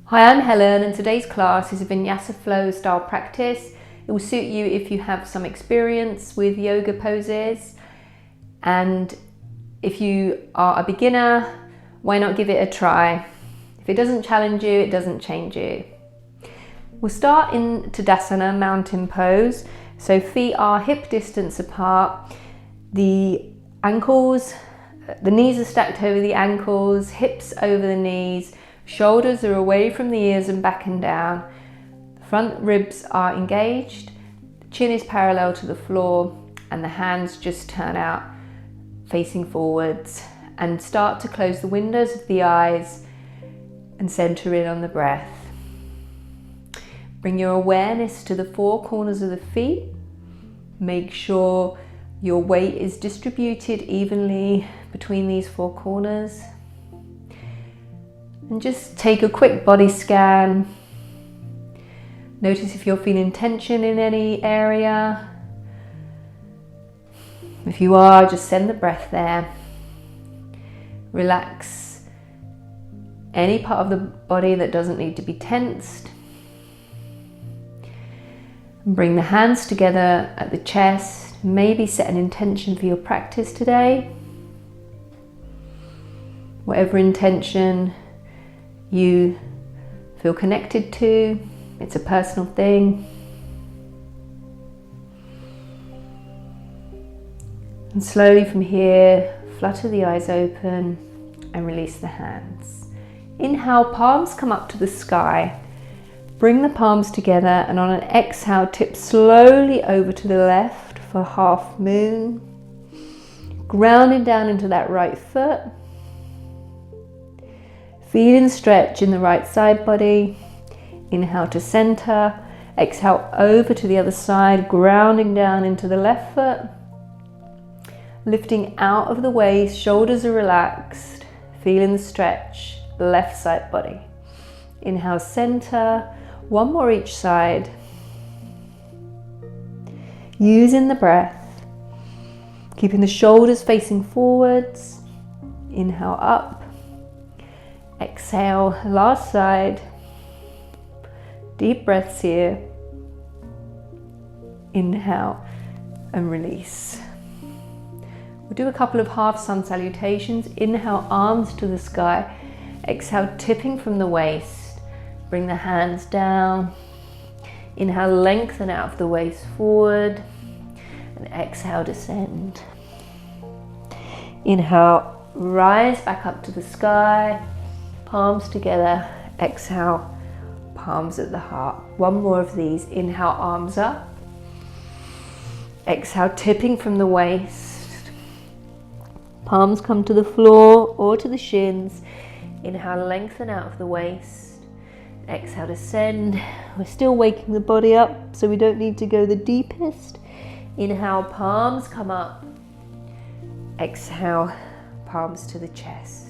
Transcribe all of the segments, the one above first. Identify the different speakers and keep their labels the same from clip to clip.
Speaker 1: Hi, I'm Helen, and today's class is a Vinyasa flow style practice. It will suit you if you have some experience with yoga poses, and if you are a beginner, why not give it a try? If it doesn't challenge you, it doesn't change you. We'll start in Tadasana, mountain pose. So feet are hip distance apart, the knees are stacked over the ankles, hips over the knees, shoulders are away from the ears and back and down. The front ribs are engaged, the chin is parallel to the floor, and the hands just turn out facing forwards. And start to close the windows of the eyes and center in on the breath. Bring your awareness to the four corners of the feet. Make sure your weight is distributed evenly between these four corners. And just take a quick body scan. Notice if you're feeling tension in any area. If you are, just send the breath there. Relax any part of the body that doesn't need to be tensed. Bring the hands together at the chest. Maybe set an intention for your practice today. Whatever intention you feel connected to, it's a personal thing. And slowly from here, flutter the eyes open and release the hands. Inhale, palms come up to the sky. Bring the palms together, and on an exhale, tip slowly over to the left for half moon. Grounding down into that right foot. Feeling stretch in the right side body. Inhale to center. Exhale over to the other side, grounding down into the left foot. Lifting out of the waist, shoulders are relaxed. Feeling the stretch, left side body. Inhale, center. One more each side. Using the breath. Keeping the shoulders facing forwards. Inhale up. Exhale, last side. Deep breaths here. Inhale and release. We'll do a couple of half sun salutations. Inhale, arms to the sky. Exhale, tipping from the waist. Bring the hands down. Inhale, lengthen out of the waist forward. And exhale, descend. Inhale, rise back up to the sky. Palms together. Exhale, palms at the heart. One more of these. Inhale, arms up. Exhale, tipping from the waist. Palms come to the floor or to the shins. Inhale, lengthen out of the waist. Exhale, descend. We're still waking the body up, so we don't need to go the deepest. Inhale, palms come up. Exhale, palms to the chest.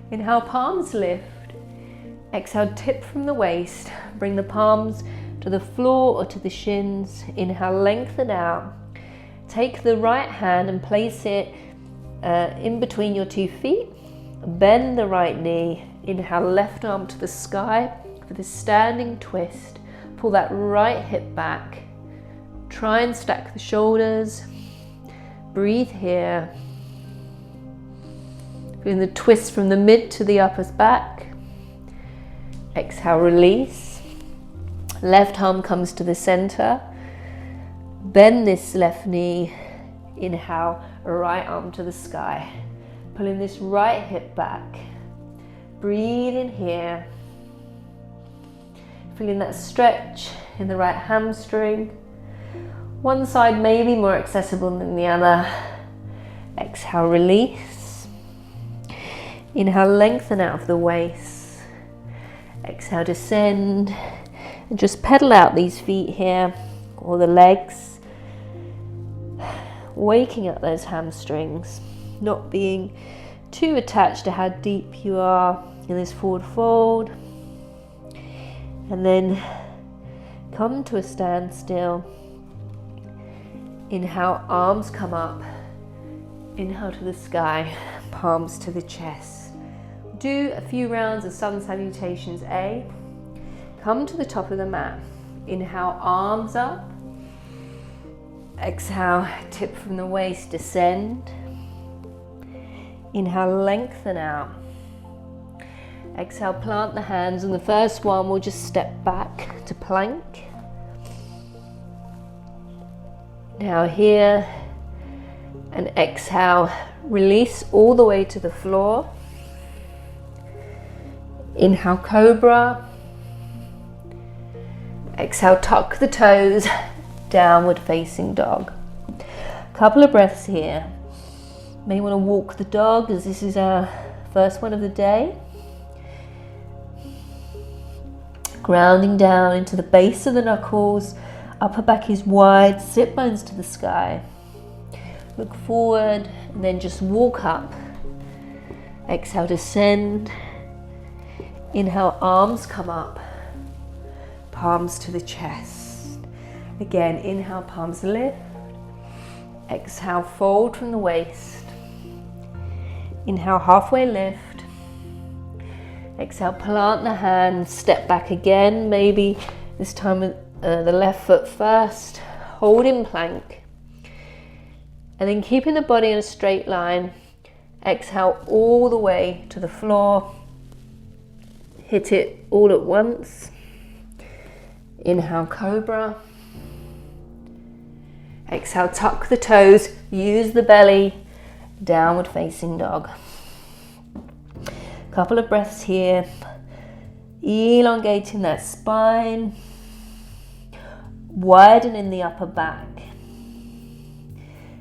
Speaker 1: Inhale, palms lift. Exhale, tip from the waist. Bring the palms to the floor or to the shins. Inhale, lengthen out. Take the right hand and place it in between your 2 feet. Bend the right knee. Inhale, left arm to the sky for the standing twist. Pull that right hip back. Try and stack the shoulders. Breathe here. Feeling the twist from the mid to the upper back. Exhale, release. Left arm comes to the center. Bend this left knee. Inhale, right arm to the sky. Pulling this right hip back. Breathe in here. Feeling that stretch in the right hamstring. One side may be more accessible than the other. Exhale, release. Inhale, lengthen out of the waist. Exhale, descend. And just pedal out these feet here, or the legs. Waking up those hamstrings. Not being too attached to how deep you are in this forward fold. And then come to a standstill. Inhale, arms come up. Inhale to the sky, palms to the chest. Do a few rounds of sun salutations A. Come to the top of the mat. Inhale, arms up. Exhale, tip from the waist, descend. Inhale, lengthen out. Exhale, plant the hands, and the first one we'll just step back to plank. Now here, and exhale, release all the way to the floor. Inhale, cobra. Exhale, tuck the toes, downward facing dog. Couple of breaths here. May want to walk the dog as this is our first one of the day. Grounding down into the base of the knuckles, upper back is wide, sit bones to the sky. Look forward and then just walk up. Exhale, descend. Inhale, arms come up, palms to the chest. Again, inhale, palms lift. Exhale, fold from the waist. Inhale, halfway lift. Exhale, plant the hands, step back again, maybe this time with the left foot first. Hold in plank. And then keeping the body in a straight line, exhale all the way to the floor. Hit it all at once. Inhale, cobra. Exhale, tuck the toes, use the belly, downward facing dog. Couple of breaths here, elongating that spine, widening the upper back,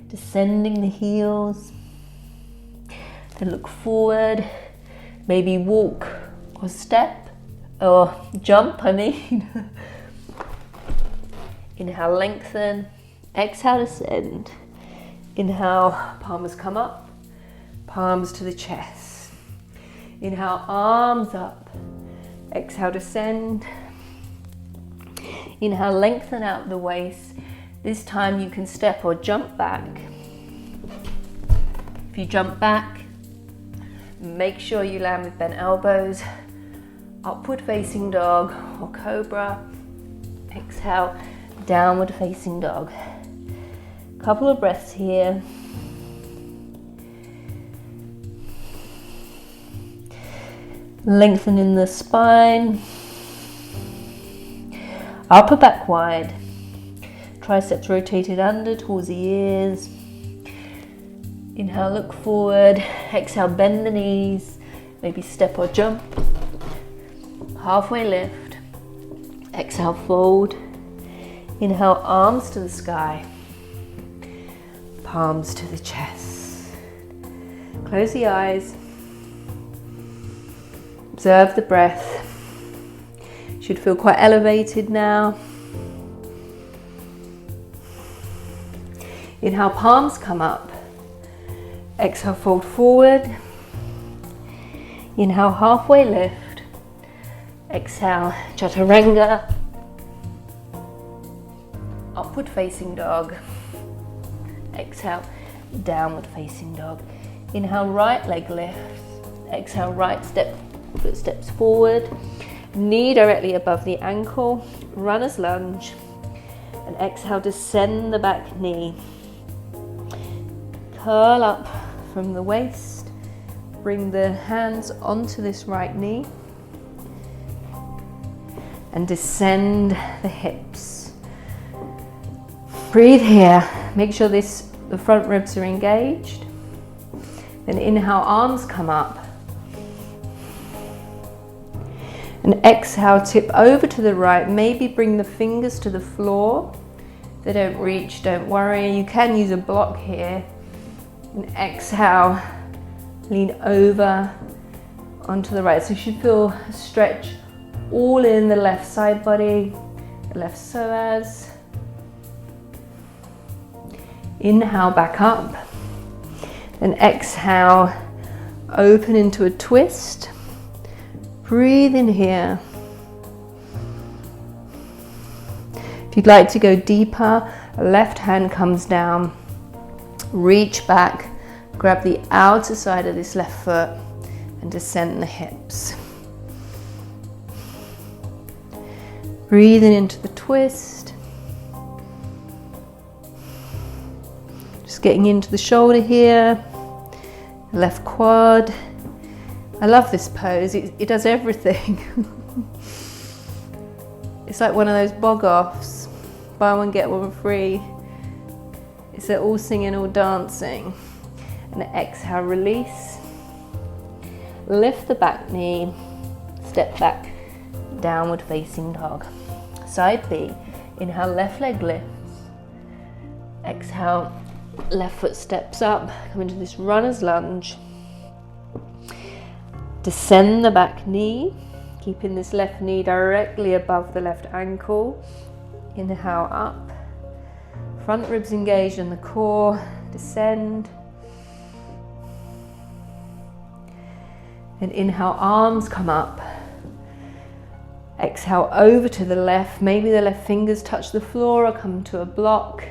Speaker 1: descending the heels, then look forward, maybe walk or step, or jump, Inhale, lengthen, exhale, descend. Inhale, palms come up, palms to the chest. Inhale, arms up. Exhale, descend. Inhale, lengthen out the waist. This time you can step or jump back. If you jump back, make sure you land with bent elbows. Upward facing dog or cobra. Exhale, downward facing dog. Couple of breaths here. Lengthening the spine, upper back wide, triceps rotated under towards the ears. Inhale, look forward, exhale, bend the knees, maybe step or jump. Halfway lift, exhale, fold. Inhale, arms to the sky, palms to the chest. Close the eyes. Observe the breath. Should feel quite elevated now. Inhale, palms come up. Exhale, fold forward. Inhale, halfway lift. Exhale, chaturanga. Upward facing dog. Exhale, downward facing dog. Inhale, right leg lift. Exhale, right foot steps forward, knee directly above the ankle, runner's lunge, and exhale, descend the back knee. Curl up from the waist, bring the hands onto this right knee, and descend the hips. Breathe here, make sure the front ribs are engaged. Then inhale, arms come up. And exhale, tip over to the right, maybe bring the fingers to the floor. If they don't reach, don't worry. You can use a block here. And exhale, lean over onto the right. So you should feel a stretch all in the left side body, the left psoas. Inhale, back up. Then exhale, open into a twist. Breathe in here. If you'd like to go deeper, left hand comes down, reach back, grab the outer side of this left foot and descend the hips. Breathing into the twist. Just getting into the shoulder here. Left quad. I love this pose, it does everything. It's like one of those bog-offs, buy one get one free. It's that all singing, all dancing. And exhale, release. Lift the back knee, step back, downward facing dog. Side B, inhale, left leg lifts. Exhale, left foot steps up, come into this runner's lunge. Descend the back knee, keeping this left knee directly above the left ankle. Inhale up, front ribs engaged in the core, descend. And inhale, arms come up. Exhale, over to the left, maybe the left fingers touch the floor or come to a block.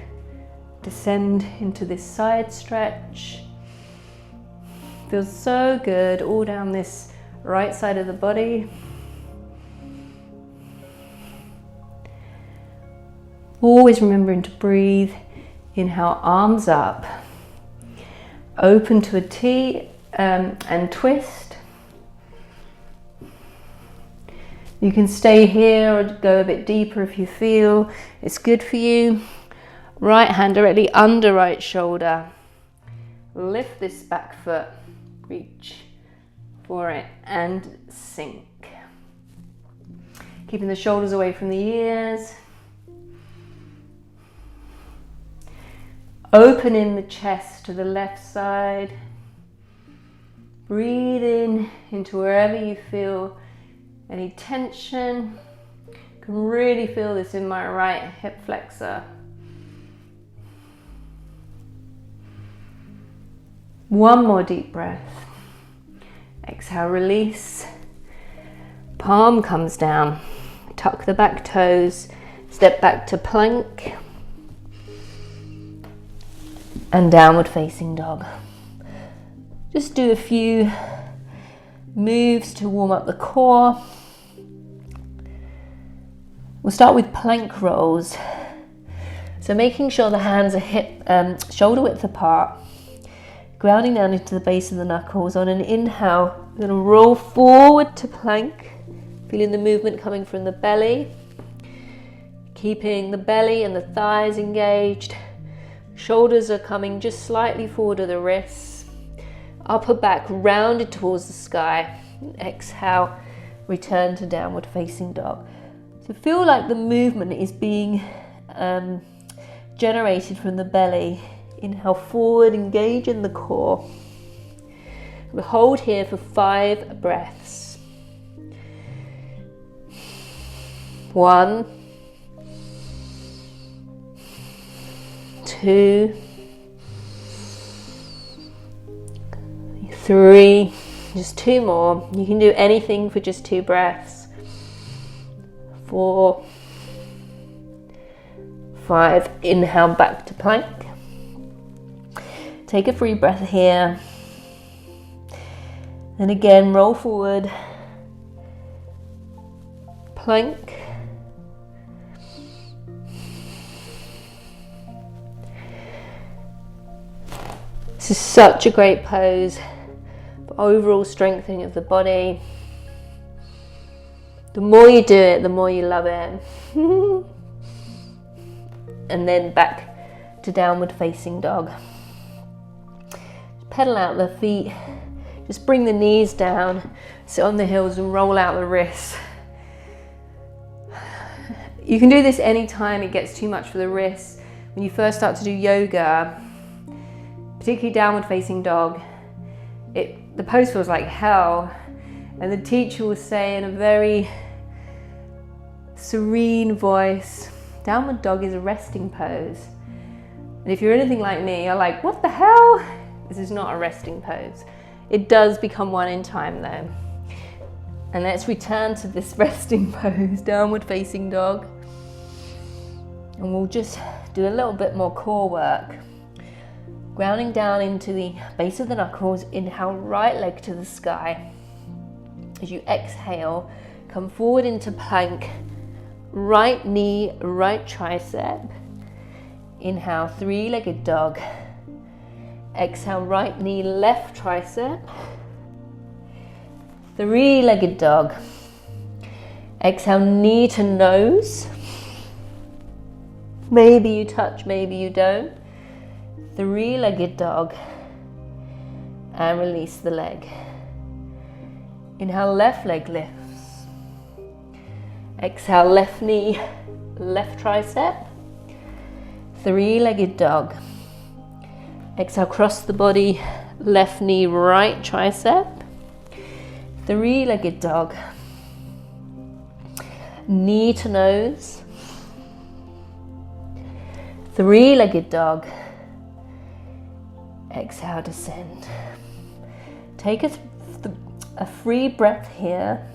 Speaker 1: Descend into this side stretch. Feels so good all down this right side of the body. Always remembering to breathe. Inhale, arms up. Open to a T and twist. You can stay here or go a bit deeper if you feel it's good for you. Right hand directly under right shoulder. Lift this back foot. Reach for it and sink. Keeping the shoulders away from the ears. Opening the chest to the left side. Breathe in into wherever you feel any tension. You can really feel this in my right hip flexor. One more deep breath. Exhale, release. Palm comes down. Tuck the back toes. Step back to plank. And downward facing dog. Just do a few moves to warm up the core. We'll start with plank rolls. So making sure the hands are hip, shoulder width apart. Grounding down into the base of the knuckles. On an inhale, we're going to roll forward to plank. Feeling the movement coming from the belly. Keeping the belly and the thighs engaged. Shoulders are coming just slightly forward of the wrists. Upper back rounded towards the sky. Exhale, return to downward facing dog. So feel like the movement is being generated from the belly. Inhale forward, engage in the core. We'll hold here for 5 breaths. 1, 2, 3, just 2 more. You can do anything for just 2 breaths. 4, 5, inhale back to plank. Take a free breath here. And again, roll forward. Plank. This is such a great pose for overall strengthening of the body. The more you do it, the more you love it. And then back to downward facing dog. Pedal out the feet, just bring the knees down, sit on the heels and roll out the wrists. You can do this anytime it gets too much for the wrists. When you first start to do yoga, particularly downward facing dog, the pose feels like hell, and the teacher will say in a very serene voice, downward dog is a resting pose. And if you're anything like me, you're like, what the hell? This is not a resting pose. It does become one in time though. And let's return to this resting pose, downward facing dog. And we'll just do a little bit more core work. Grounding down into the base of the knuckles, inhale right leg to the sky. As you exhale, come forward into plank, right knee, right tricep. Inhale, three-legged dog. Exhale, right knee, left tricep. Three-legged dog. Exhale, knee to nose. Maybe you touch, maybe you don't. Three-legged dog. And release the leg. Inhale, left leg lifts. Exhale, left knee, left tricep. Three-legged dog. Exhale, cross the body, left knee, right tricep. Three-legged dog. Knee to nose. Three-legged dog. Exhale, descend. Take a free breath here.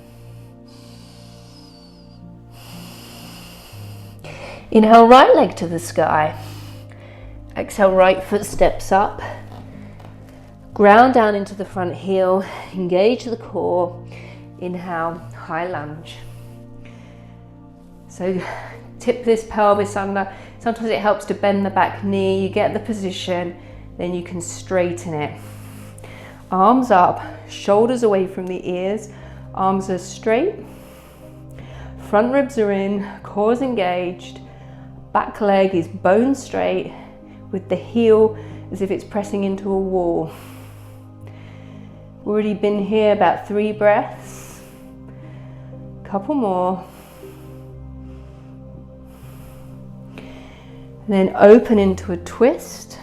Speaker 1: Inhale, right leg to the sky. Exhale, right foot steps up. Ground down into the front heel. Engage the core. Inhale, high lunge. So tip this pelvis under. Sometimes it helps to bend the back knee. You get the position, then you can straighten it. Arms up, shoulders away from the ears. Arms are straight. Front ribs are in, core's engaged. Back leg is bone straight with the heel as if it's pressing into a wall. Already been here about 3 breaths. Couple more. And then open into a twist.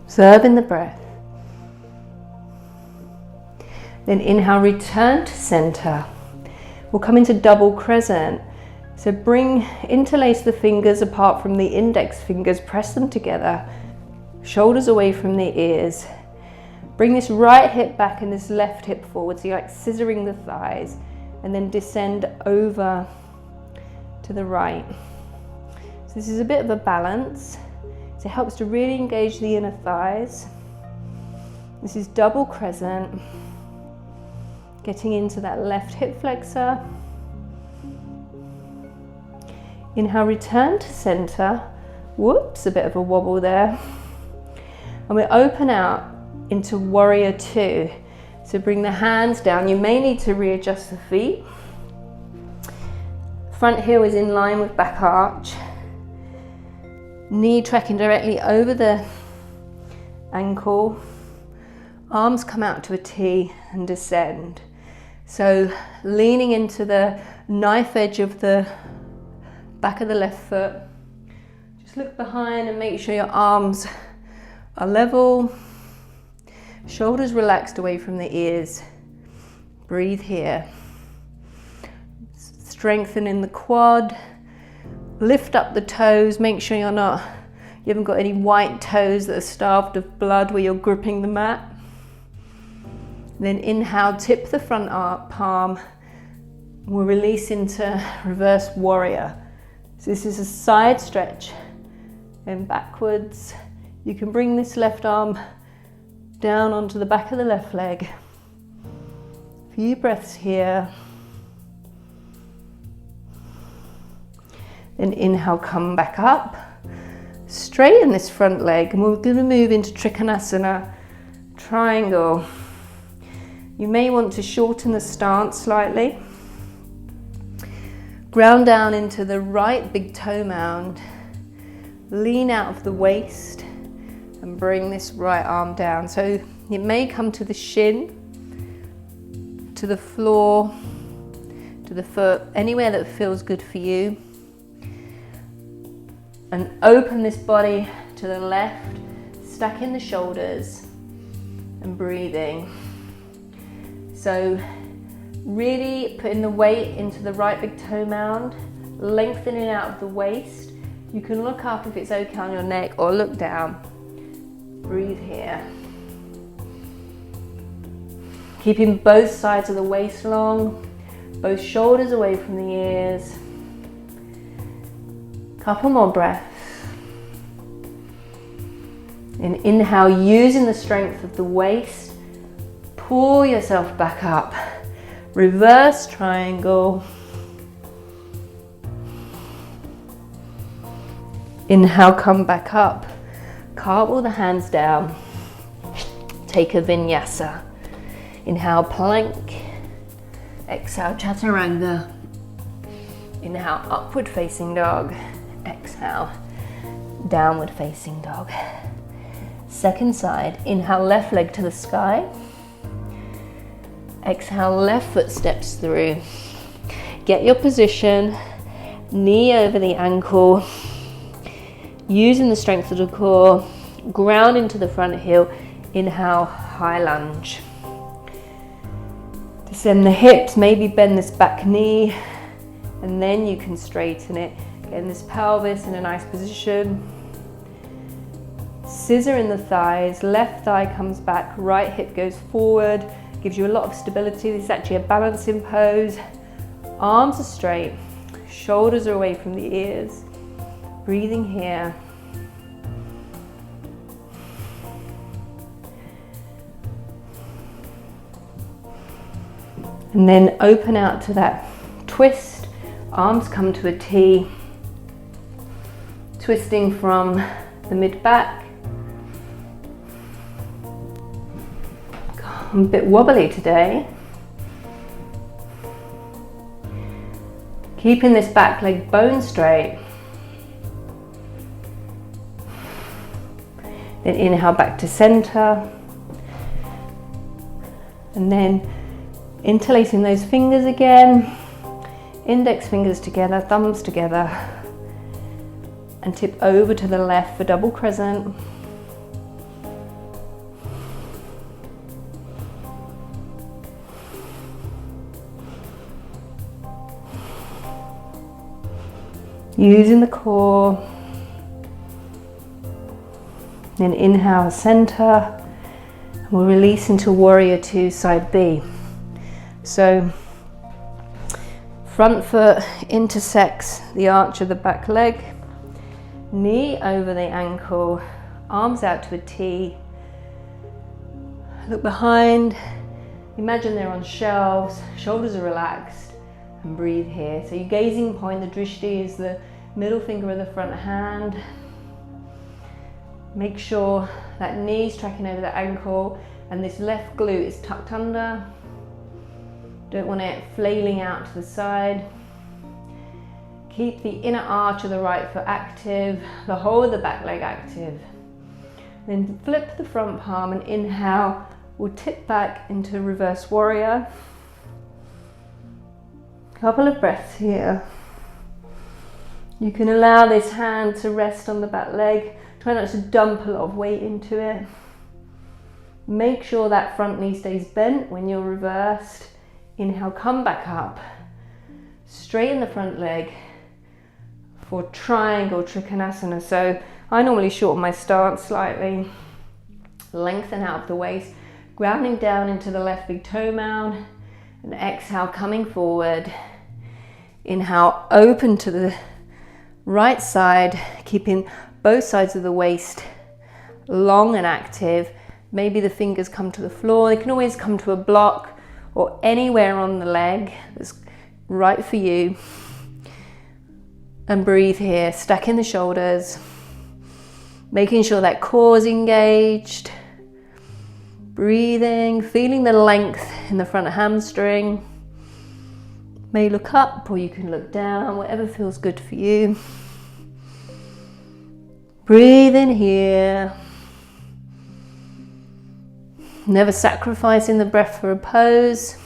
Speaker 1: Observe in the breath. Then inhale, return to center. We'll come into double crescent. So interlace the fingers apart from the index fingers, press them together. Shoulders away from the ears. Bring this right hip back and this left hip forward, so you're like scissoring the thighs, and then descend over to the right. So this is a bit of a balance. So it helps to really engage the inner thighs. This is double crescent. Getting into that left hip flexor. Inhale, return to center. Whoops, a bit of a wobble there. And we open out into warrior 2. So bring the hands down. You may need to readjust the feet. Front heel is in line with back arch. Knee tracking directly over the ankle. Arms come out to a T and descend. So leaning into the knife edge of the back of the left foot. Just look behind and make sure your arms are level. Shoulders relaxed away from the ears. Breathe here. Strengthen in the quad. Lift up the toes. Make sure you haven't got any white toes that are starved of blood where you're gripping the mat. Then inhale, tip the front palm. We'll release into reverse warrior. So this is a side stretch and backwards. You can bring this left arm down onto the back of the left leg. Few breaths here. Then inhale, come back up. Straighten this front leg, and we're going to move into Trikonasana, triangle. You may want to shorten the stance slightly. Ground down into the right big toe mound. Lean out of the waist and bring this right arm down. So it may come to the shin, to the floor, to the foot, anywhere that feels good for you. And open this body to the left, stacking the shoulders and breathing. So really putting the weight into the right big toe mound, lengthening out of the waist. You can look up if it's okay on your neck or look down. Breathe here. Keeping both sides of the waist long, both shoulders away from the ears. Couple more breaths. And inhale, using the strength of the waist, pull yourself back up. Reverse triangle. Inhale, come back up. Cartwheel the hands down. Take a vinyasa. Inhale, plank. Exhale, chaturanga. Inhale, upward facing dog. Exhale, downward facing dog. Second side, inhale, left leg to the sky. Exhale, left foot steps through. Get your position, knee over the ankle, using the strength of the core, ground into the front heel. Inhale, high lunge. Descend the hips, maybe bend this back knee, and then you can straighten it. Getting this pelvis in a nice position. Scissor in the thighs, left thigh comes back, right hip goes forward, gives you a lot of stability. This is actually a balancing pose. Arms are straight, shoulders are away from the ears. Breathing here. And then open out to that twist. Arms come to a T. Twisting from the mid-back. I'm a bit wobbly today. Keeping this back leg bone straight. Then inhale back to center. And then interlacing those fingers again. Index fingers together, thumbs together. And tip over to the left for double crescent. Using the core. Then inhale, center. We'll release into warrior two, side B. So front foot intersects the arch of the back leg. Knee over the ankle, arms out to a T. Look behind, imagine they're on shelves, shoulders are relaxed, and breathe here. So your gazing point, the drishti, is the middle finger of the front hand. Make sure that knee's tracking over the ankle and this left glute is tucked under. Don't want it flailing out to the side. Keep the inner arch of the right foot active, the whole of the back leg active. Then flip the front palm and inhale, we'll tip back into reverse warrior. Couple of breaths here. You can allow this hand to rest on the back leg. Try not to dump a lot of weight into it. Make sure that front knee stays bent when you're reversed. Inhale, come back up. Straighten the front leg for triangle trikonasana. So I normally shorten my stance slightly. Lengthen out of the waist, grounding down into the left big toe mound. And exhale, coming forward. Inhale, open to the right side, keeping both sides of the waist long and active. Maybe the fingers come to the floor. They can always come to a block or anywhere on the leg that's right for you. And breathe here, stacking the shoulders, making sure that core is engaged. Breathing, feeling the length in the front hamstring. May look up or you can look down, whatever feels good for you. Breathe in here. Never sacrificing the breath for a pose.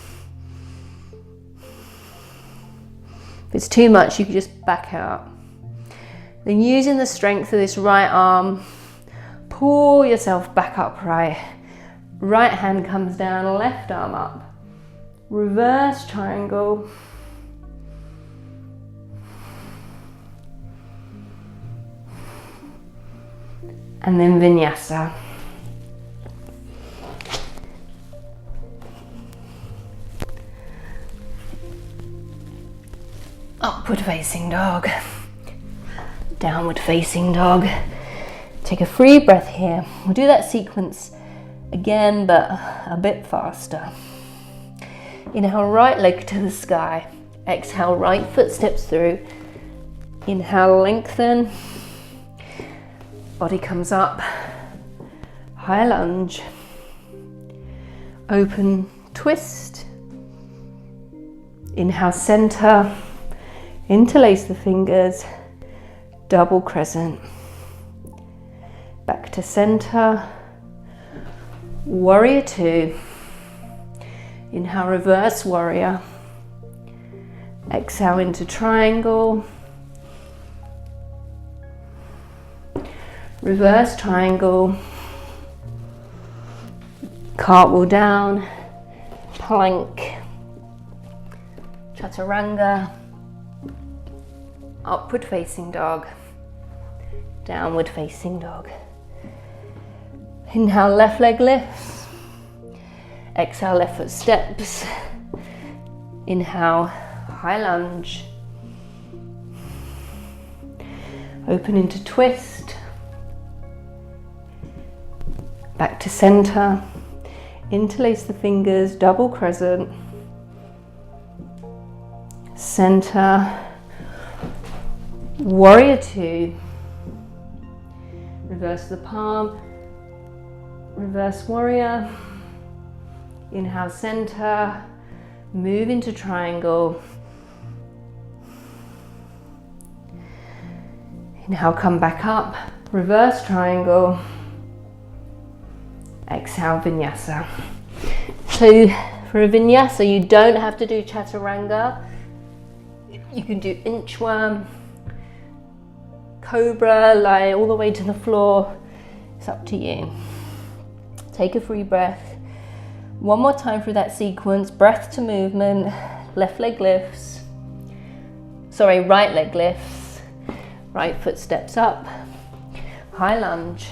Speaker 1: If it's too much, you can just back out. Then using the strength of this right arm, pull yourself back upright. Right hand comes down, left arm up. Reverse triangle. And then vinyasa. Upward facing dog. Downward facing dog. Take a free breath here. We'll do that sequence again, but a bit faster. Inhale, right leg to the sky. Exhale, right foot steps through. Inhale, lengthen. Body comes up. High lunge. Open, twist. Inhale, center. Interlace the fingers. Double crescent. Back to center. Warrior two. Inhale, reverse warrior. Exhale into triangle. Reverse triangle. Cartwheel down. Plank. Chaturanga. Upward facing dog. Downward facing dog. Inhale, left leg lifts. Exhale, left foot steps. Inhale, high lunge. Open into twist. Back to center. Interlace the fingers, double crescent. Center. Warrior two. Reverse the palm. Reverse warrior. Inhale, center. Move into triangle. Inhale, come back up. Reverse triangle. Exhale, vinyasa. So for a vinyasa, you don't have to do chaturanga. You can do inchworm, cobra, lie all the way to the floor. It's up to you. Take a free breath. One more time through that sequence. Breath to movement. Left leg lifts. Sorry, right leg lifts. Right foot steps up. High lunge.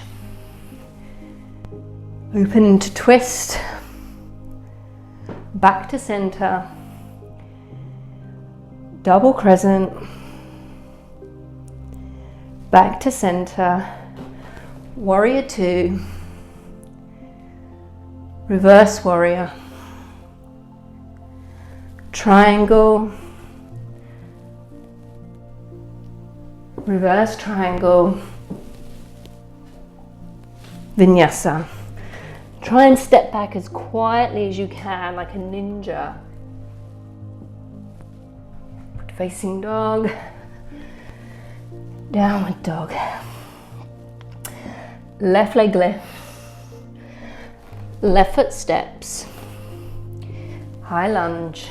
Speaker 1: Open into twist. Back to center. Double crescent. Back to center. Warrior two. Reverse warrior. Triangle. Reverse triangle. Vinyasa. Try and step back as quietly as you can, like a ninja. Facing dog. Downward dog. Left leg lift. Left foot steps. High lunge.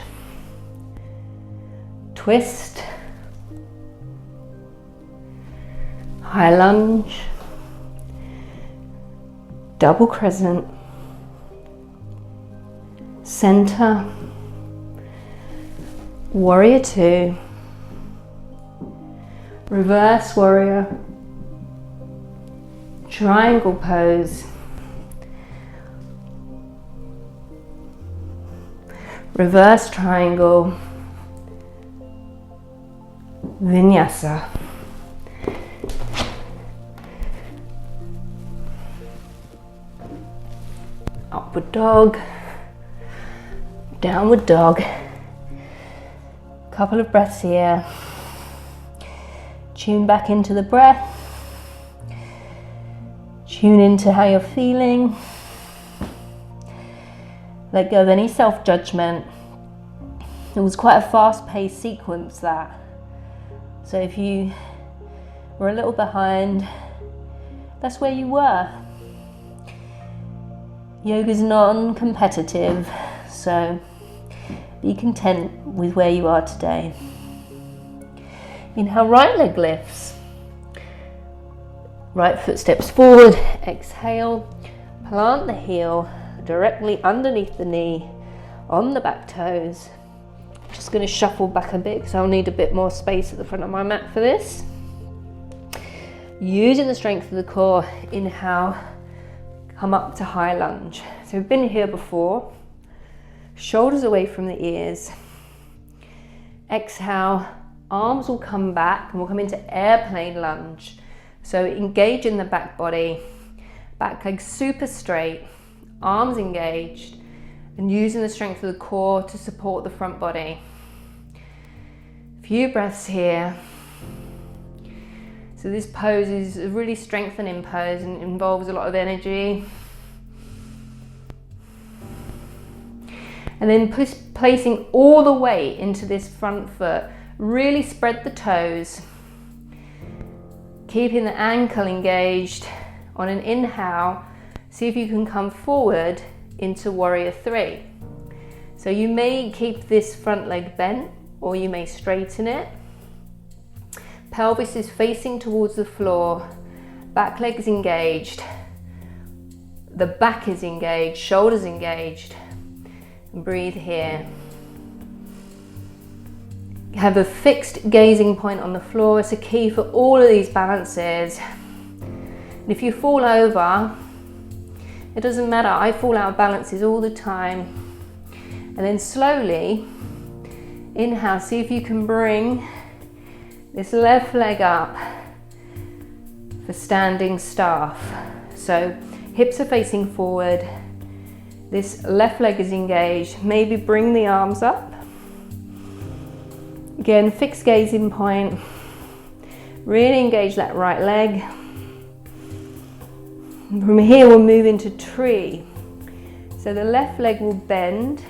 Speaker 1: Twist. High lunge. Double crescent. Center. Warrior two. Reverse warrior. Triangle pose. Reverse triangle. Vinyasa. Upward dog. Downward dog. Couple of breaths here. Tune back into the breath. Tune into how you're feeling. Let go of any self-judgment. It was quite a fast-paced sequence, that. So if you were a little behind, that's where you were. Yoga's non-competitive, so be content with where you are today. Inhale, right leg lifts. Right foot steps forward. Exhale, plant the heel directly underneath the knee on the back toes. Just going to shuffle back a bit because I'll need a bit more space at the front of my mat for this. Using the strength of the core, inhale, come up to high lunge. So we've been here before. Shoulders away from the ears. Exhale, arms will come back and we'll come into airplane lunge. So engage in the back body, back leg super straight, arms engaged, and using the strength of the core to support the front body. Few breaths here. So this pose is a really strengthening pose and involves a lot of energy. And then placing all the weight into this front foot. Really spread the toes. Keeping the ankle engaged. On an inhale, see if you can come forward into warrior three. So you may keep this front leg bent or you may straighten it. Pelvis is facing towards the floor, back leg is engaged, the back is engaged, shoulders engaged. And breathe here. Have a fixed gazing point on the floor. It's a key for all of these balances. And if you fall over, it doesn't matter. I fall out of balances all the time. And then slowly, inhale, see if you can bring this left leg up for standing staff. So hips are facing forward. This left leg is engaged. Maybe bring the arms up. Again, fixed gazing point. Really engage that right leg. From here we'll move into tree. So the left leg will bend,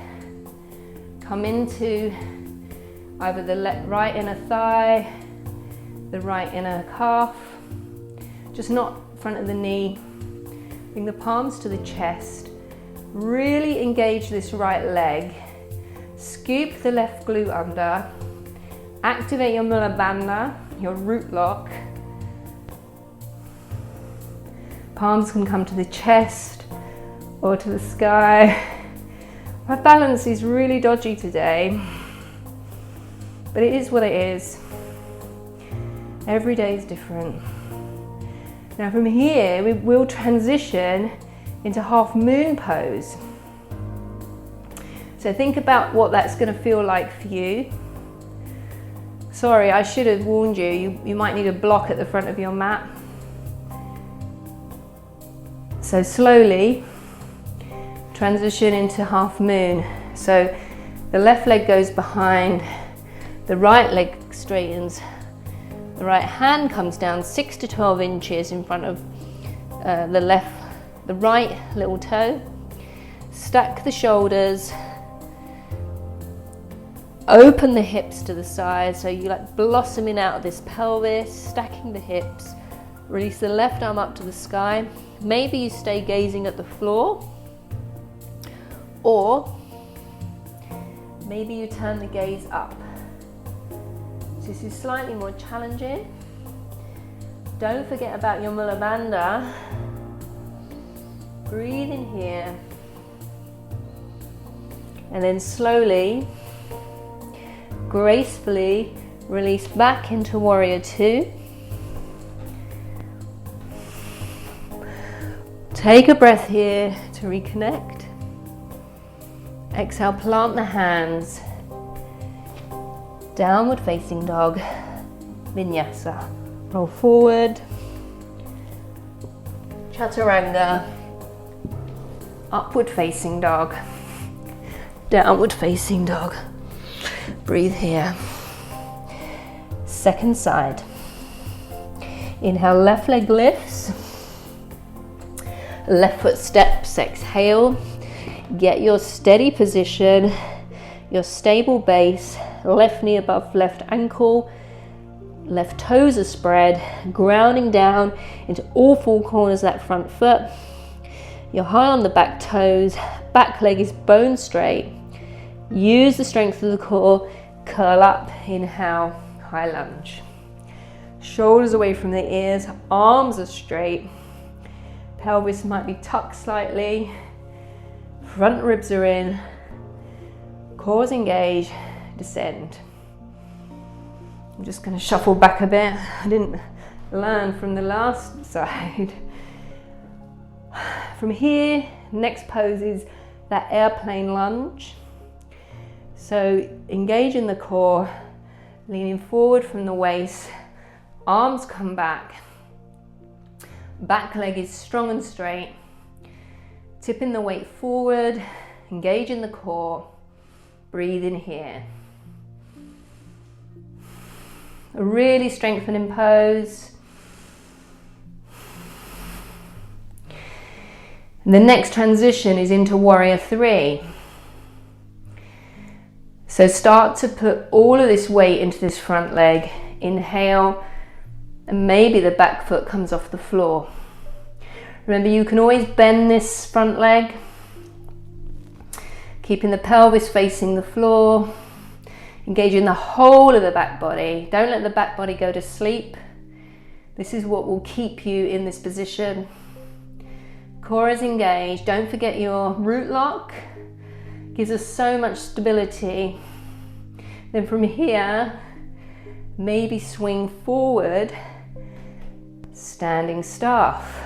Speaker 1: come into either the right inner thigh, the right inner calf, just not front of the knee. Bring the palms to the chest. Really engage this right leg. Scoop the left glute under. Activate your Mula Bandha, your root lock. Palms can come to the chest or to the sky. My balance is really dodgy today, but it is what it is. Every day is different. Now from here, we will transition into half moon pose. So think about what that's going to feel like for you. Sorry, I should have warned you. You might need a block at the front of your mat. So slowly transition into half moon. So the left leg goes behind, the right leg straightens, the right hand comes down 6 to 12 inches in front of the right little toe. Stack the shoulders, open the hips to the side, so you like blossoming out of this pelvis, stacking the hips. Release the left arm up to the sky. Maybe you stay gazing at the floor, or maybe you turn the gaze up. So this is slightly more challenging. Don't forget about your Mula Bandha. Breathe in here. And then slowly, gracefully release back into warrior two. Take a breath here to reconnect. Exhale, plant the hands. Downward facing dog, Vinyasa. Roll forward. Chaturanga. Upward facing dog. Downward facing dog. Breathe here. Second side. Inhale, left leg lifts. Left foot steps, exhale. Get your steady position, your stable base, left knee above left ankle, left toes are spread, grounding down into all four corners of that front foot. You're high on the back toes, back leg is bone straight. Use the strength of the core, curl up, inhale, high lunge. Shoulders away from the ears, arms are straight. Pelvis might be tucked slightly. Front ribs are in. Core engaged. Descend. I'm just going to shuffle back a bit. I didn't learn from the last side. From here, next pose is that airplane lunge. So engage in the core, leaning forward from the waist. Arms come back. Back leg is strong and straight. Tipping the weight forward, engaging the core. Breathe in here. A really strengthening pose. And the next transition is into warrior three. So start to put all of this weight into this front leg. Inhale, and maybe the back foot comes off the floor. Remember, you can always bend this front leg, keeping the pelvis facing the floor, engaging the whole of the back body. Don't let the back body go to sleep. This is what will keep you in this position. Core is engaged. Don't forget your root lock. Gives us so much stability. Then from here, maybe swing forward, standing staff.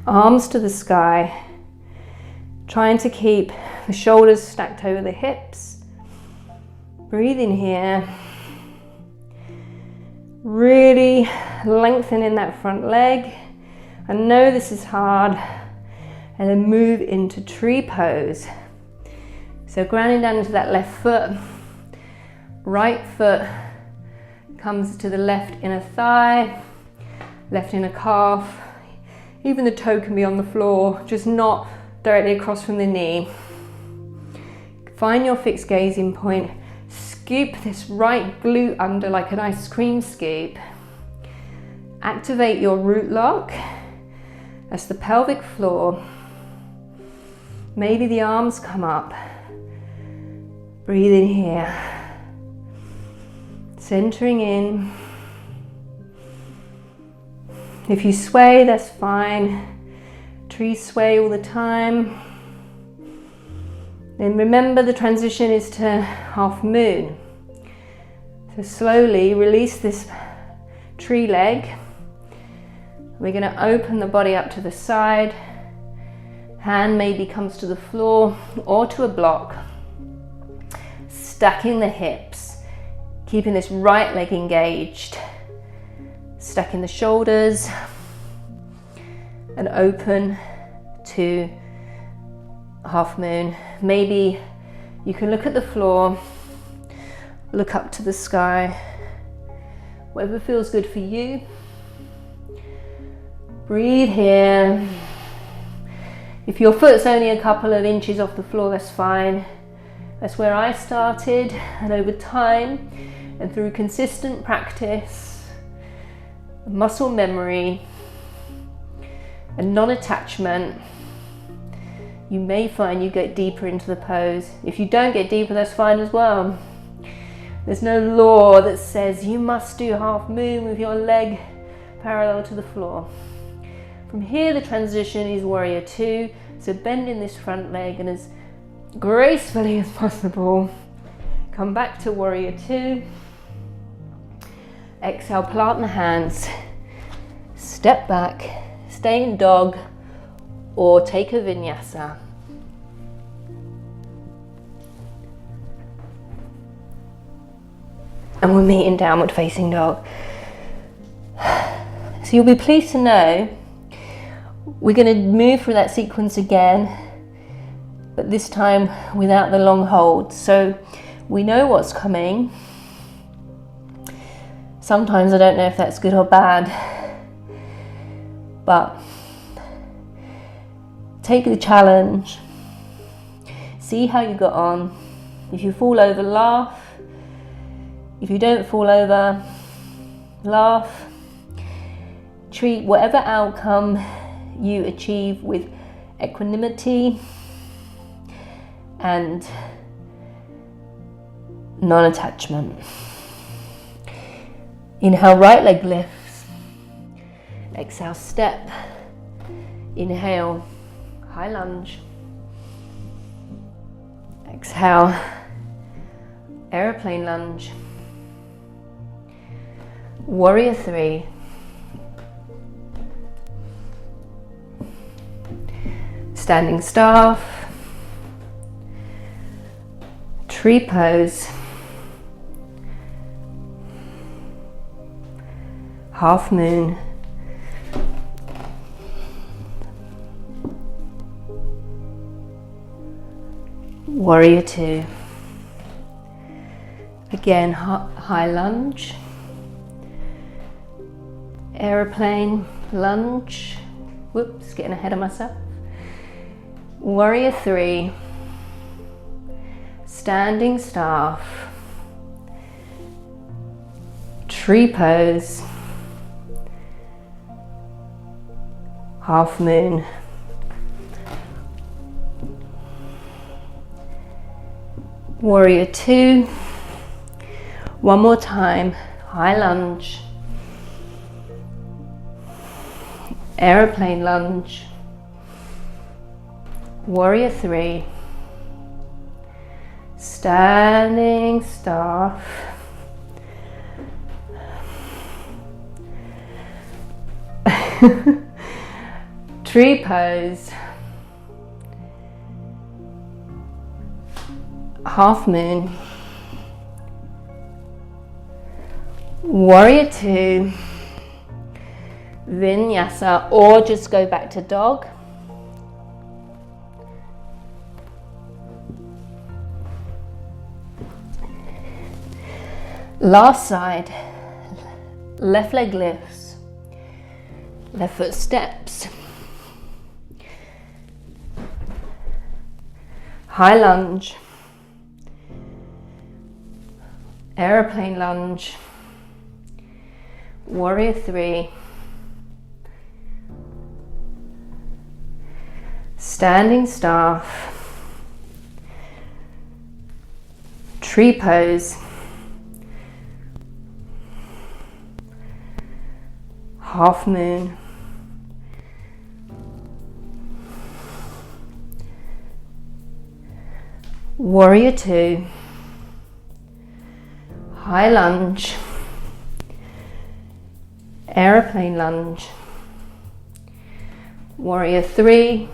Speaker 1: Arms to the sky, trying to keep the shoulders stacked over the hips. Breathe in here. Really lengthening that front leg. I know this is hard. And then move into tree pose. So grounding down into that left foot. Right foot comes to the left inner thigh, left inner calf. Even the toe can be on the floor, just not directly across from the knee. Find your fixed gazing point. Scoop this right glute under like an ice cream scoop. Activate your root lock. That's the pelvic floor. Maybe the arms come up. Breathe in here. Centering in. If you sway, that's fine. Trees sway all the time. Then remember, the transition is to half moon. So slowly release this tree leg. We're going to open the body up to the side. Hand maybe comes to the floor or to a block. Stacking the hips, keeping this right leg engaged. Stacking the shoulders and open to half moon. Maybe you can look at the floor, look up to the sky, whatever feels good for you. Breathe here. If your foot's only a couple of inches off the floor, that's fine. That's where I started, and over time and through consistent practice, muscle memory and non-attachment, you may find you get deeper into the pose. If you don't get deeper, that's fine as well. There's no law that says you must do half moon with your leg parallel to the floor. From here, the transition is warrior two, so bend in this front leg and as gracefully as possible, come back to warrior two. Exhale, plant the hands, step back, stay in dog or take a vinyasa. And we'll meet in downward facing dog. So you'll be pleased to know we're going to move through that sequence again, but this time without the long hold. So we know what's coming. Sometimes I don't know if that's good or bad, but take the challenge, see how you got on. If you fall over, laugh. If you don't fall over, laugh. Treat whatever outcome you achieve with equanimity and non-attachment. Inhale, right leg lifts. Exhale, step. Inhale, high lunge. Exhale, aeroplane lunge. Warrior three. Standing staff. Tree pose. half moon, warrior two. Again, high lunge, aeroplane lunge, whoops, getting ahead of myself. Warrior three, standing staff, tree pose, half moon, warrior two. One more time, high lunge, aeroplane lunge, warrior three, standing staff, tree pose, half moon, warrior two, vinyasa, or just go back to dog. Last side, left leg lifts, left foot steps, high lunge, aeroplane lunge, warrior three, standing staff, tree pose, half moon, warrior two, high lunge, aeroplane lunge, warrior three,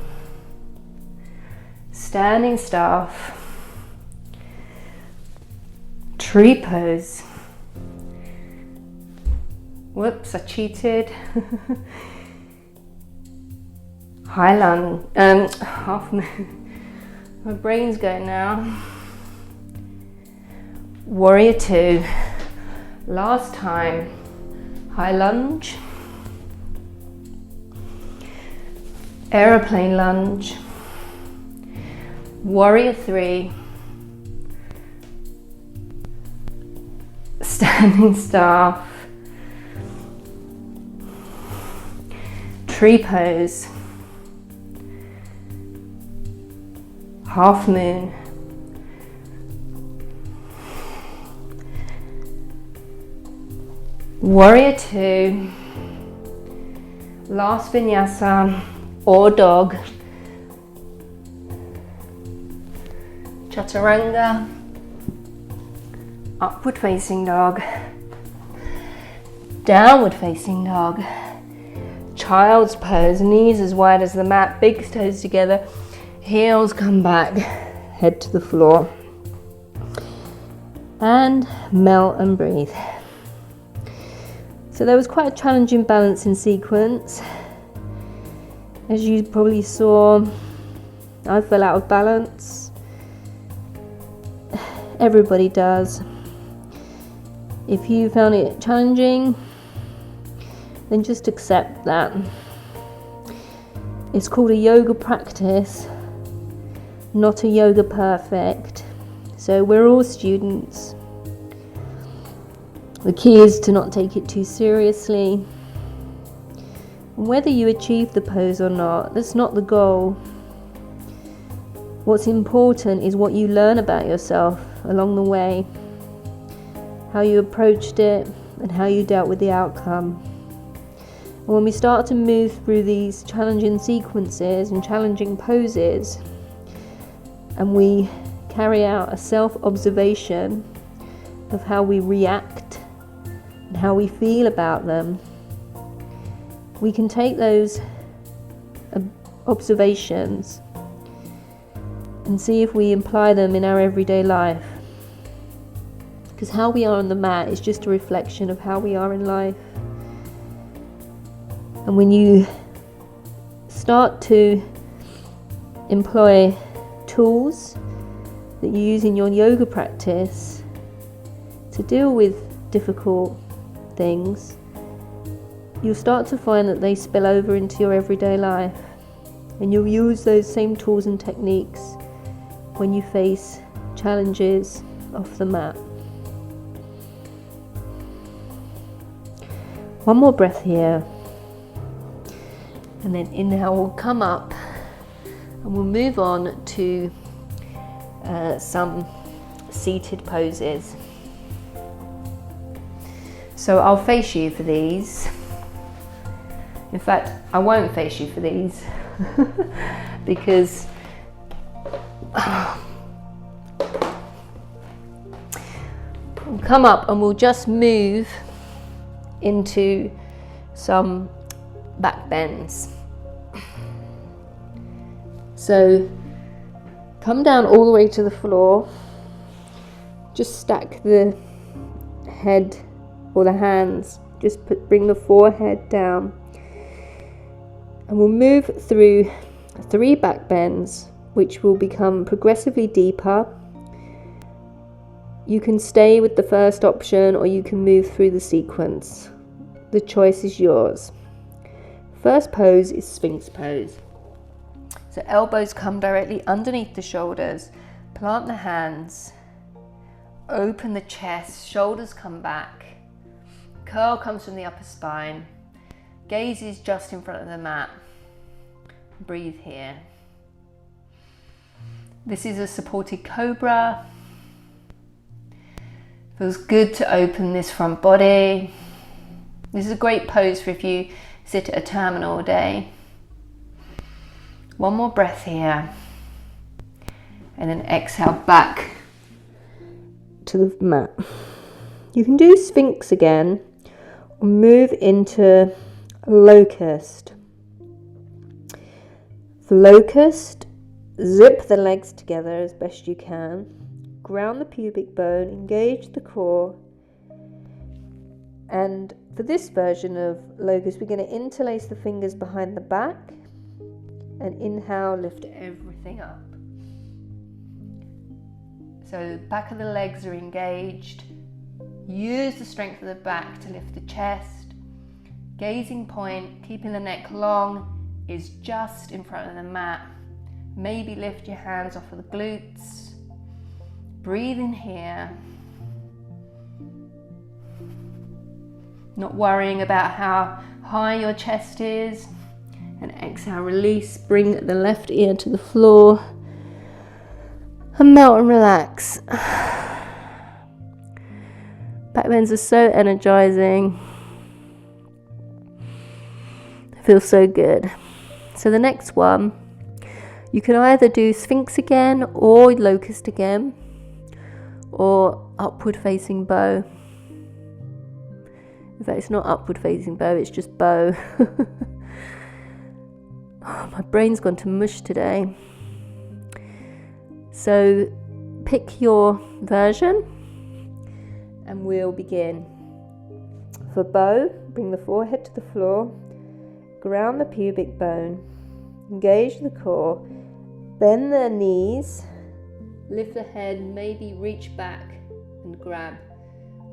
Speaker 1: standing staff, tree pose. Whoops, I cheated. High lunge, half moon. My brain's going now. Warrior two. Last time. High lunge. Aeroplane lunge. Warrior three. Standing staff. Tree pose, half moon, warrior two, last vinyasa or dog, chaturanga, upward facing dog, downward facing dog, child's pose, knees as wide as the mat, big toes together, heels come back, head to the floor, and melt and breathe. So there was quite a challenging balancing sequence. As you probably saw, I fell out of balance. Everybody does. If you found it challenging, then just accept that. It's called a yoga practice, not a yoga perfect. So we're all students. The key is to not take it too seriously. Whether you achieve the pose or not, that's not the goal. What's important is what you learn about yourself along the way, how you approached it, and how you dealt with the outcome. When we start to move through these challenging sequences and challenging poses, and we carry out a self-observation of how we react and how we feel about them, we can take those observations and see if we apply them in our everyday life. Because how we are on the mat is just a reflection of how we are in life. And when you start to employ tools that you use in your yoga practice to deal with difficult things, you'll start to find that they spill over into your everyday life, and you'll use those same tools and techniques when you face challenges off the mat. One more breath here, and then inhale, we'll come up and we'll move on to some seated poses. So I'll face you for these. In fact, I won't face you for these because we'll come up and we'll just move into some back bends. So come down all the way to the floor, just stack the head or the hands, just bring the forehead down, and we'll move through 3 back bends, which will become progressively deeper. You can stay with the first option or you can move through the sequence. The choice is yours. First pose is Sphinx pose. So elbows come directly underneath the shoulders, plant the hands, open the chest, shoulders come back, curl comes from the upper spine, gaze is just in front of the mat. Breathe here. This is a supported cobra. Feels good to open this front body. This is a great pose for if you sit at a terminal all day. One more breath here, and then exhale back to the mat. You can do Sphinx again, or move into locust. For locust, zip the legs together as best you can, ground the pubic bone, engage the core, and for this version of locust, we're going to interlace the fingers behind the back, and inhale, lift everything up. So back of the legs are engaged. Use the strength of the back to lift the chest. Gazing point, keeping the neck long, is just in front of the mat. Maybe lift your hands off of the glutes. Breathe in here. Not worrying about how high your chest is. And exhale, release, bring the left ear to the floor and melt and relax. Back bends are so energizing. It feels so good. So the next one, you can either do Sphinx again or locust again, or upward facing bow. In fact, it's not upward facing bow, it's just bow. Oh, my brain's gone to mush today. So pick your version and we'll begin. For bow, bring the forehead to the floor, ground the pubic bone, engage the core, bend the knees, lift the head, maybe reach back and grab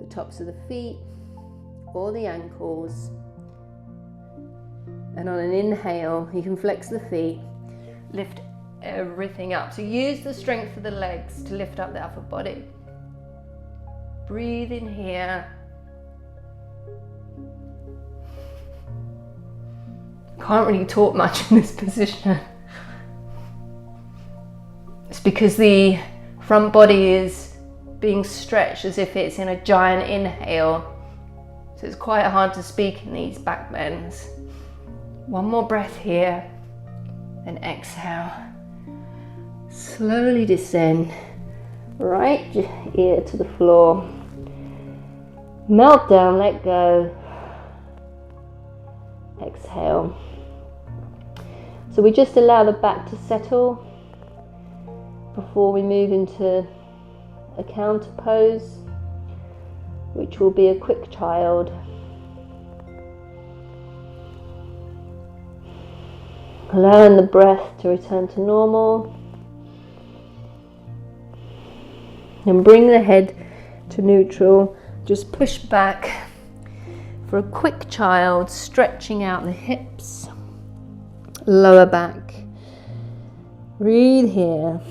Speaker 1: the tops of the feet or the ankles. And on an inhale, you can flex the feet, lift everything up. So use the strength of the legs to lift up the upper body. Breathe in here. Can't really talk much in this position. It's because the front body is being stretched as if it's in a giant inhale. So it's quite hard to speak in these back bends. One more breath here, then exhale. Slowly descend, right ear to the floor. Melt down, let go. Exhale. So we just allow the back to settle before we move into a counter pose, which will be a quick child. Allowing the breath to return to normal. And bring the head to neutral. Just push back for a quick child, stretching out the hips, lower back. Breathe here.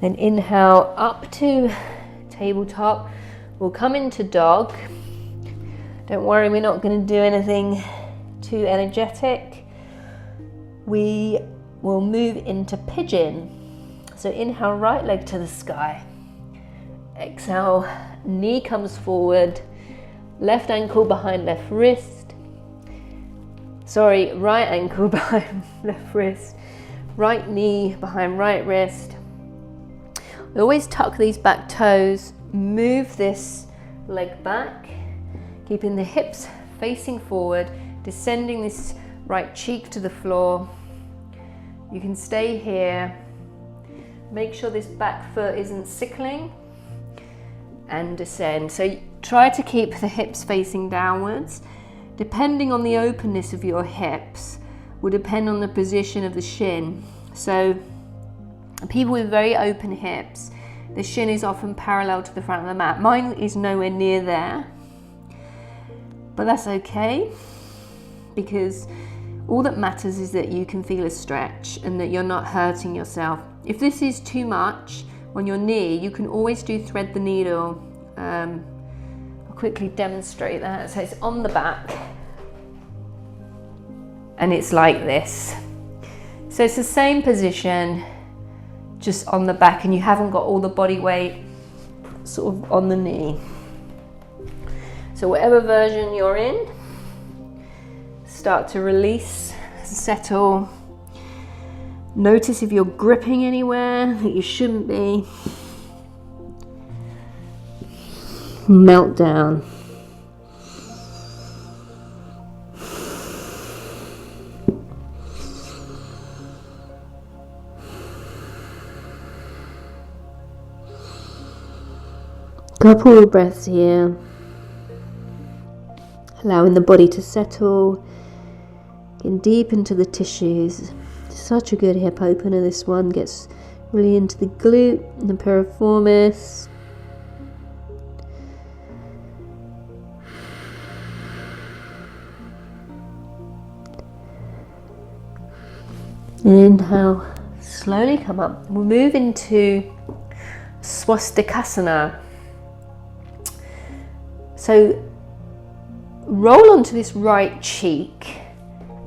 Speaker 1: Then inhale up to tabletop. We'll come into dog. Don't worry, we're not going to do anything too energetic. We will move into pigeon. So inhale, right leg to the sky. Exhale, knee comes forward, left ankle behind left wrist. Sorry, right ankle behind left wrist. Right knee behind right wrist. We always tuck these back toes, move this leg back, keeping the hips facing forward, descending this right cheek to the floor. You can stay here. Make sure this back foot isn't sickling, and descend. So try to keep the hips facing downwards. Depending on the openness of your hips will depend on the position of the shin. So people with very open hips, the shin is often parallel to the front of the mat. Mine is nowhere near there, but that's okay, because all that matters is that you can feel a stretch and that you're not hurting yourself. If this is too much on your knee, you can always do thread the needle. I'll quickly demonstrate that. So it's on the back and it's like this. So it's the same position, just on the back, and you haven't got all the body weight sort of on the knee. So whatever version you're in, start to release, settle. Notice if you're gripping anywhere that you shouldn't be. Melt down. Couple of breaths here. Allowing the body to settle. Getting deep into the tissues. Such a good hip opener, this one. Gets really into the glute and the piriformis. Inhale, slowly come up. We'll move into swastikasana. So roll onto this right cheek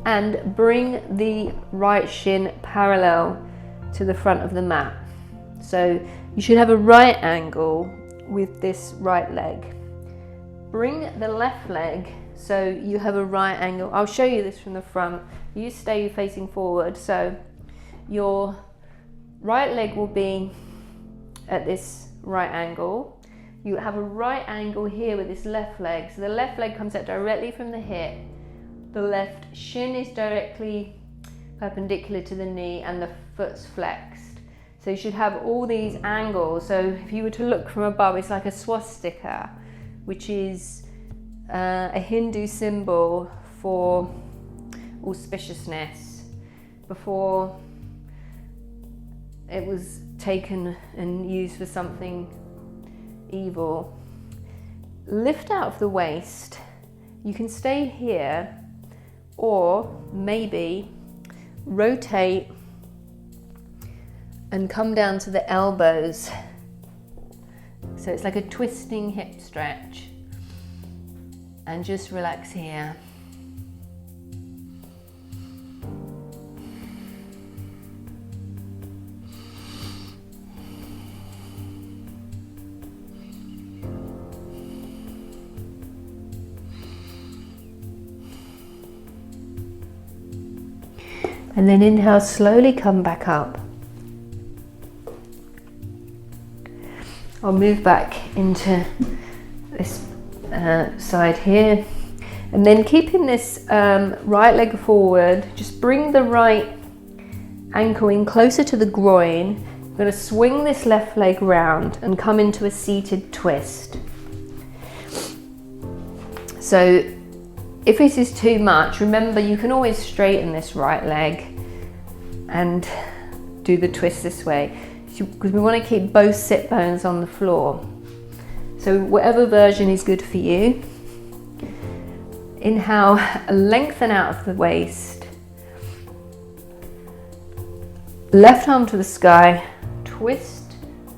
Speaker 1: and bring the right shin parallel to the front of the mat. So you should have a right angle with this right leg. Bring the left leg so you have a right angle. I'll show you this from the front. You stay facing forward, so your right leg will be at this right angle. You have a right angle here with this left leg. So the left leg comes out directly from the hip. The left shin is directly perpendicular to the knee and the foot's flexed. So you should have all these angles. So if you were to look from above, it's like a swastika, which is a Hindu symbol for auspiciousness before it was taken and used for something evil. Lift out of the waist. You can stay here, or maybe rotate and come down to the elbows. So it's like a twisting hip stretch. And just relax here. And then inhale, slowly come back up. I'll move back into this side here, and then keeping this right leg forward, just bring the right ankle in closer to the groin. I'm going to swing this left leg round and come into a seated twist. So If this is too much, remember you can always straighten this right leg and do the twist this way, because we want to keep both sit bones on the floor. So whatever version is good for you. Inhale, lengthen out of the waist. Left arm to the sky, twist,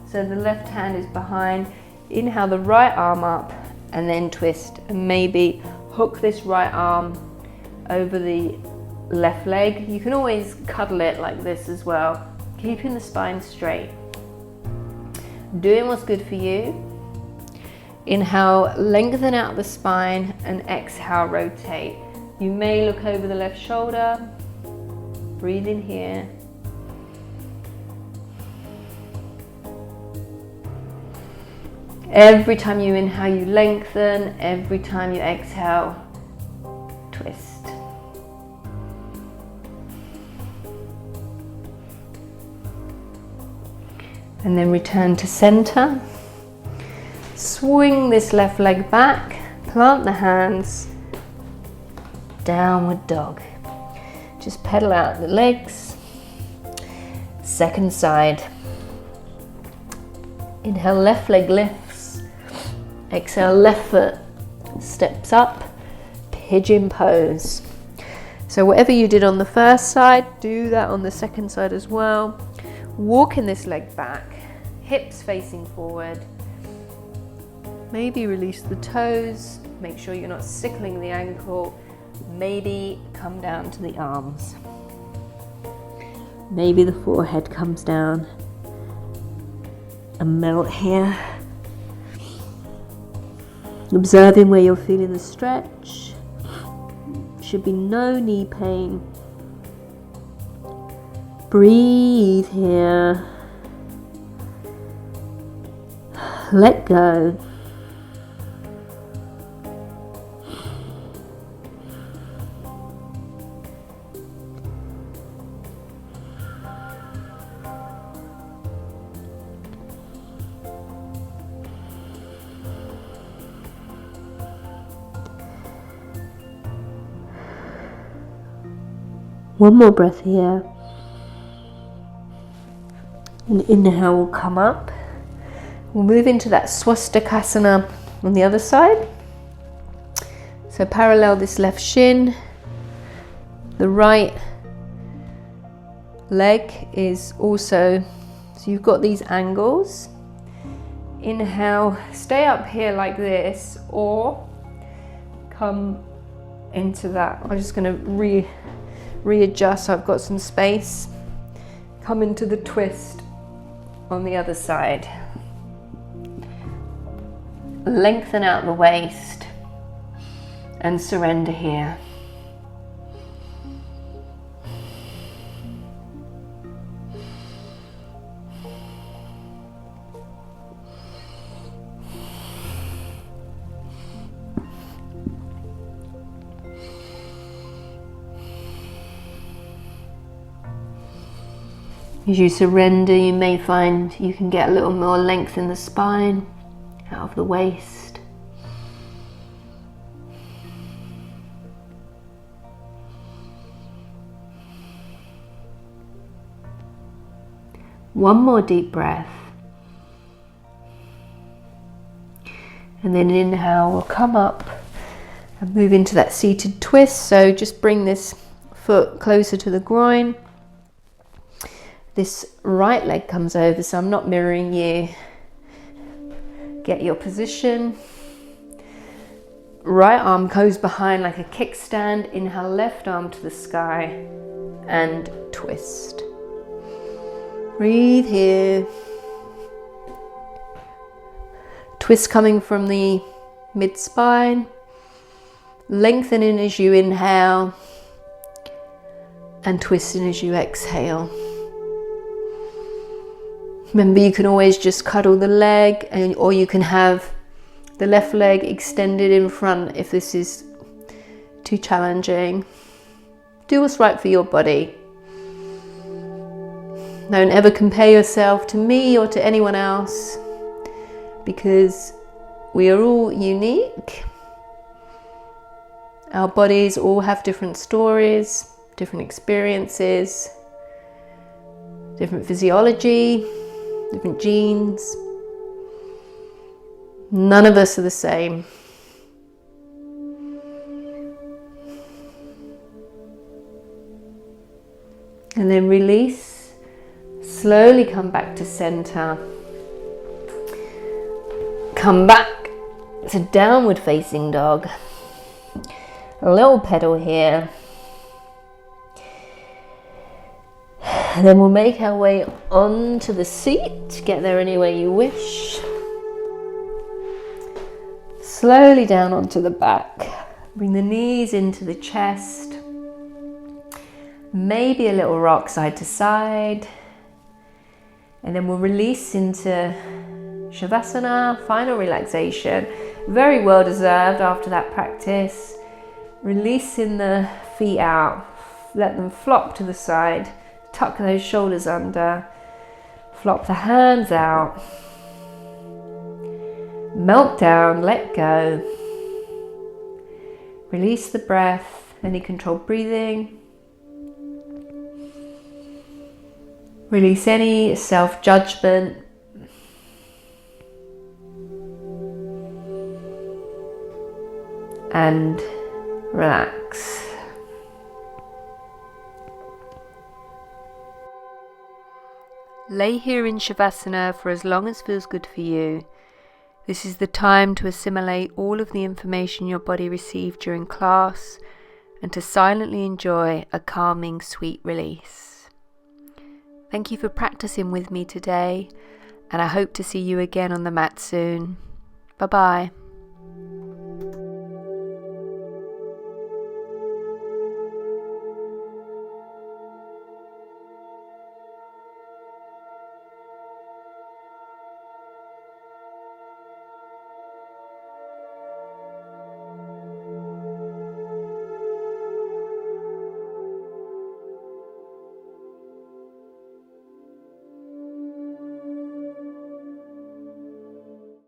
Speaker 1: so the left hand is behind. Inhale the right arm up and then twist, and maybe hook this right arm over the left leg. You can always cuddle it like this as well, keeping the spine straight. Doing what's good for you. Inhale, lengthen out the spine, and exhale, rotate. You may look over the left shoulder. Breathe in here. Every time you inhale, you lengthen. Every time you exhale, twist. And then return to center. Swing this left leg back, plant the hands, downward dog. Just pedal out the legs. Second side. Inhale, left leg lifts. Exhale, left foot steps up, pigeon pose. So whatever you did on the first side, do that on the second side as well. Walking this leg back, hips facing forward. Maybe release the toes, make sure you're not sickling the ankle. Maybe come down to the arms. Maybe the forehead comes down and melt here. Observing where you're feeling the stretch. Should be no knee pain. Breathe here. Let go. One more breath here. And inhale will come up. We'll move into that swastikasana on the other side. So parallel this left shin. The right leg is also, so you've got these angles. Inhale, stay up here like this, or come into that. I'm just going to readjust so I've got some space. Come into the twist on the other side. Lengthen out the waist and surrender here. As you surrender, you may find you can get a little more length in the spine, out of the waist. One more deep breath. And then inhale, we'll come up and move into that seated twist. So just bring this foot closer to the groin. This right leg comes over, so I'm not mirroring you. Get your position. Right arm goes behind like a kickstand. Inhale, left arm to the sky and twist. Breathe here. Twist coming from the mid-spine. Lengthening as you inhale and twisting as you exhale. Remember, you can always just cuddle the leg, or you can have the left leg extended in front if this is too challenging. Do what's right for your body. Don't ever compare yourself to me or to anyone else, because we are all unique Our bodies all have different stories, different experiences, different physiology, different genes. None of us are the same. And then release. Slowly come back to center. Come back to downward facing dog. A little pedal here. And then we'll make our way onto the seat. Get there any way you wish. Slowly down onto the back. Bring the knees into the chest. Maybe a little rock side to side. And then we'll release into Shavasana, final relaxation. Very well deserved after that practice. Releasing the feet out. Let them flop to the side. Tuck those shoulders under. Flop the hands out. Melt down, let go. Release the breath, any controlled breathing. Release any self-judgment. And relax. Lay here in Shavasana for as long as feels good for you. This is the time to assimilate all of the information your body received during class and to silently enjoy a calming, sweet release. Thank you for practicing with me today, and I hope to see you again on the mat soon. Bye-bye.